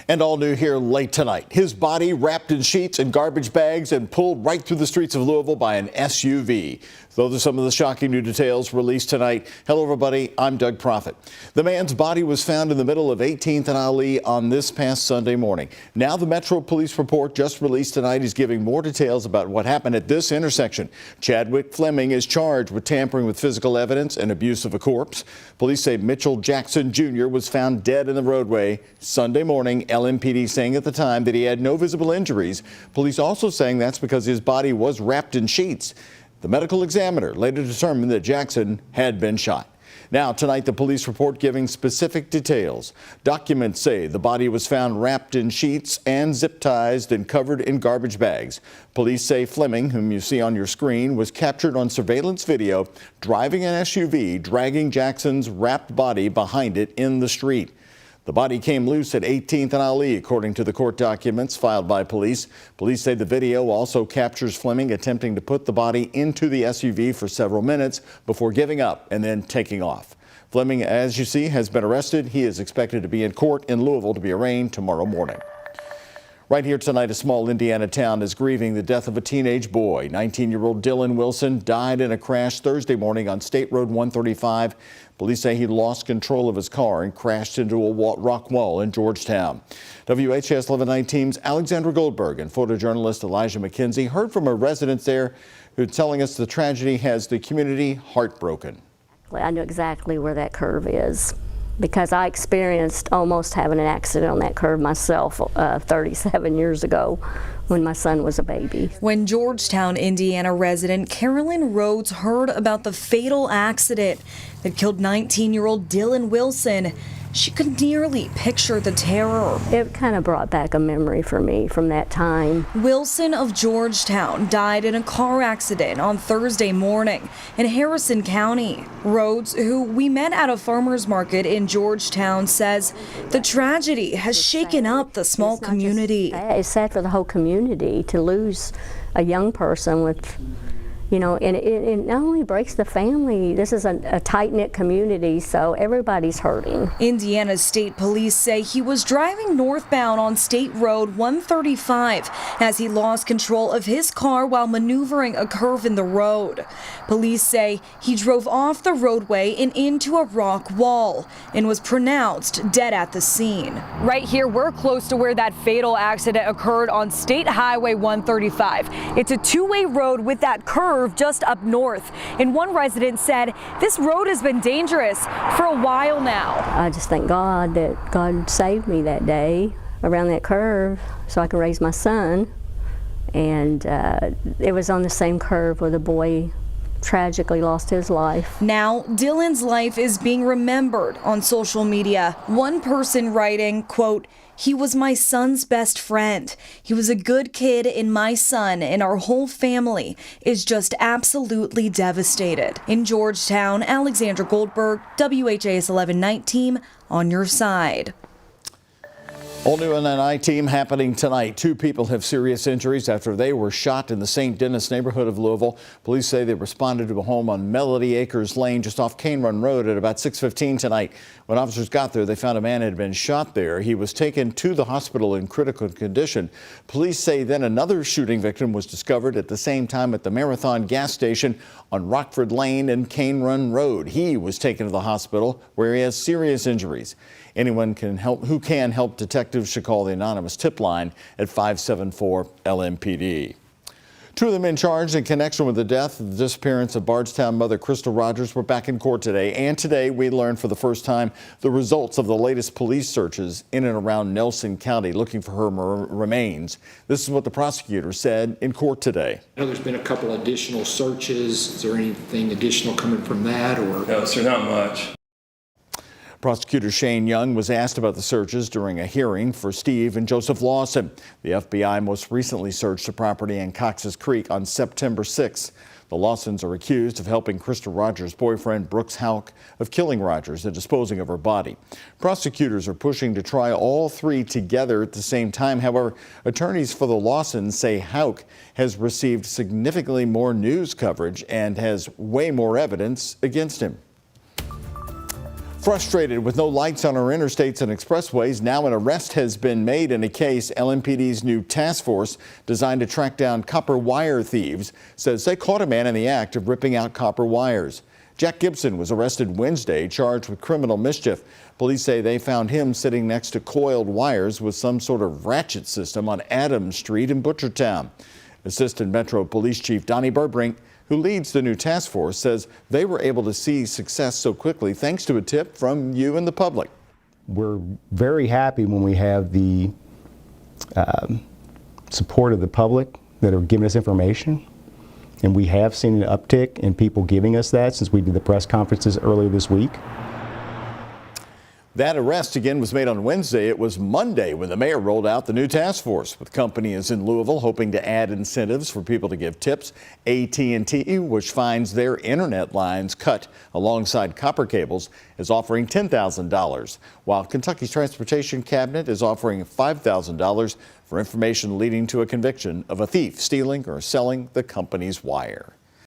And all new here late tonight. His body wrapped in sheets and garbage bags and pulled right through the streets of Louisville by an SUV. Those are some of the shocking new details released tonight. Hello, everybody. I'm Doug Proffitt. The man's body was found in the middle of 18th and Ali on this past Sunday morning. Now the Metro Police report just released tonight is giving more details about what happened at this intersection. Chadwick Fleming is charged with tampering with physical evidence and abuse of a corpse. Police say Mitchell Jackson Jr. was found dead in the roadway Sunday morning. LMPD saying at the time that he had no visible injuries. Police also saying that's because his body was wrapped in sheets. The medical examiner later determined that Jackson had been shot. Now, tonight, the police report giving specific details. Documents say the body was found wrapped in sheets and zip-tied and covered in garbage bags. Police say Fleming, whom you see on your screen, was captured on surveillance video driving an SUV, dragging Jackson's wrapped body behind it in the street. The body came loose at 18th and Ali, according to the court documents filed by police. Police say the video also captures Fleming attempting to put the body into the SUV for several minutes before giving up and then taking off. Fleming, as you see, has been arrested. He is expected to be in court in Louisville to be arraigned tomorrow morning. Right here tonight, a small Indiana town is grieving the death of a teenage boy. 19-year-old Dylan Wilson died in a crash Thursday morning on State Road 135. Police say he lost control of his car and crashed into a rock wall in Georgetown. WHAS11 Night Team's Alexandra Goldberg and photojournalist Elijah McKenzie heard from a resident there who's telling us the tragedy has the community heartbroken. I know exactly where that curve is, because I experienced almost having an accident on that curve myself 37 years ago when my son was a baby. When Georgetown, Indiana resident Carolyn Rhodes heard about the fatal accident that killed 19-year-old Dylan Wilson, she could nearly picture the terror. It kind of brought back a memory for me from that time. Wilson of Georgetown died in a car accident on Thursday morning in Harrison County. Rhodes, who we met at a farmer's market in Georgetown, says the tragedy has shaken up the small community. It's sad for the whole community to lose a young person with, you know, and it not only breaks the family, this is a tight-knit community, so everybody's hurting. Indiana State Police say he was driving northbound on State Road 135 as he lost control of his car while maneuvering a curve in the road. Police say he drove off the roadway and into a rock wall and was pronounced dead at the scene. Right here, we're close to where that fatal accident occurred on State Highway 135. It's a two-way road with that curve just up north. And one resident said this road has been dangerous for a while now. I just thank God that God saved me that day around that curve so I could raise my son. And it was on the same curve where the boy tragically lost his life. Now, Dylan's life is being remembered on social media. One person writing, quote, "He was my son's best friend. He was a good kid, and my son and our whole family is just absolutely devastated." In Georgetown, Alexandra Goldberg, WHAS 11 Night Team, on your side. All new on the night team happening tonight. 2 people have serious injuries after they were shot in the St. Denis neighborhood of Louisville. Police say they responded to a home on Melody Acres Lane just off Cane Run Road at about 6:15 tonight. When officers got there, they found a man had been shot there. He was taken to the hospital in critical condition. Police say then another shooting victim was discovered at the same time at the Marathon gas station on Rockford Lane and Cane Run Road. He was taken to the hospital where he has serious injuries. Anyone who can help detectives should call the anonymous tip line at 574 LMPD. 2 of the men charged in connection with the death and the disappearance of Bardstown mother Crystal Rogers were back in court today. And today we learned for the first time the results of the latest police searches in and around Nelson County looking for her remains. This is what the prosecutor said in court today. I know there's been a couple additional searches. Is there anything additional coming from that? Or no, sir, not much. Prosecutor Shane Young was asked about the searches during a hearing for Steve and Joseph Lawson. The FBI most recently searched the property in Cox's Creek on September 6th. The Lawsons are accused of helping Crystal Rogers' boyfriend, Brooks Houck, of killing Rogers and disposing of her body. Prosecutors are pushing to try all 3 together at the same time. However, attorneys for the Lawsons say Houck has received significantly more news coverage and has way more evidence against him. Frustrated with no lights on our interstates and expressways, now an arrest has been made in a case. LMPD's new task force, designed to track down copper wire thieves, says they caught a man in the act of ripping out copper wires. Jack Gibson was arrested Wednesday, charged with criminal mischief. Police say they found him sitting next to coiled wires with some sort of ratchet system on Adams Street in Butchertown. Assistant Metro Police Chief Donnie Burbrink, who leads the new task force, says they were able to see success so quickly thanks to a tip from you and the public. We're very happy when we have the support of the public that are giving us information. And we have seen an uptick in people giving us that since we did the press conferences earlier this week. That arrest again was made on Wednesday. It was Monday when the mayor rolled out the new task force. With companies in Louisville hoping to add incentives for people to give tips. AT&T, which finds their internet lines cut alongside copper cables, is offering $10,000, while Kentucky's Transportation Cabinet is offering $5,000 for information leading to a conviction of a thief stealing or selling the company's wire.